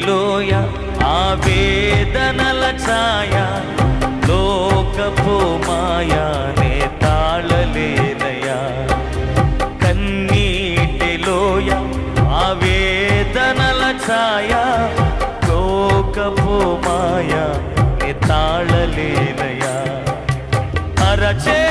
లోయ ఆవేదనల ఛాయ లోకపు మాయానే తాళలేనయా కన్నీటి లోయ ఆవేదనల ఛాయ లోకపు మాయానే తాళలేనయా అరచే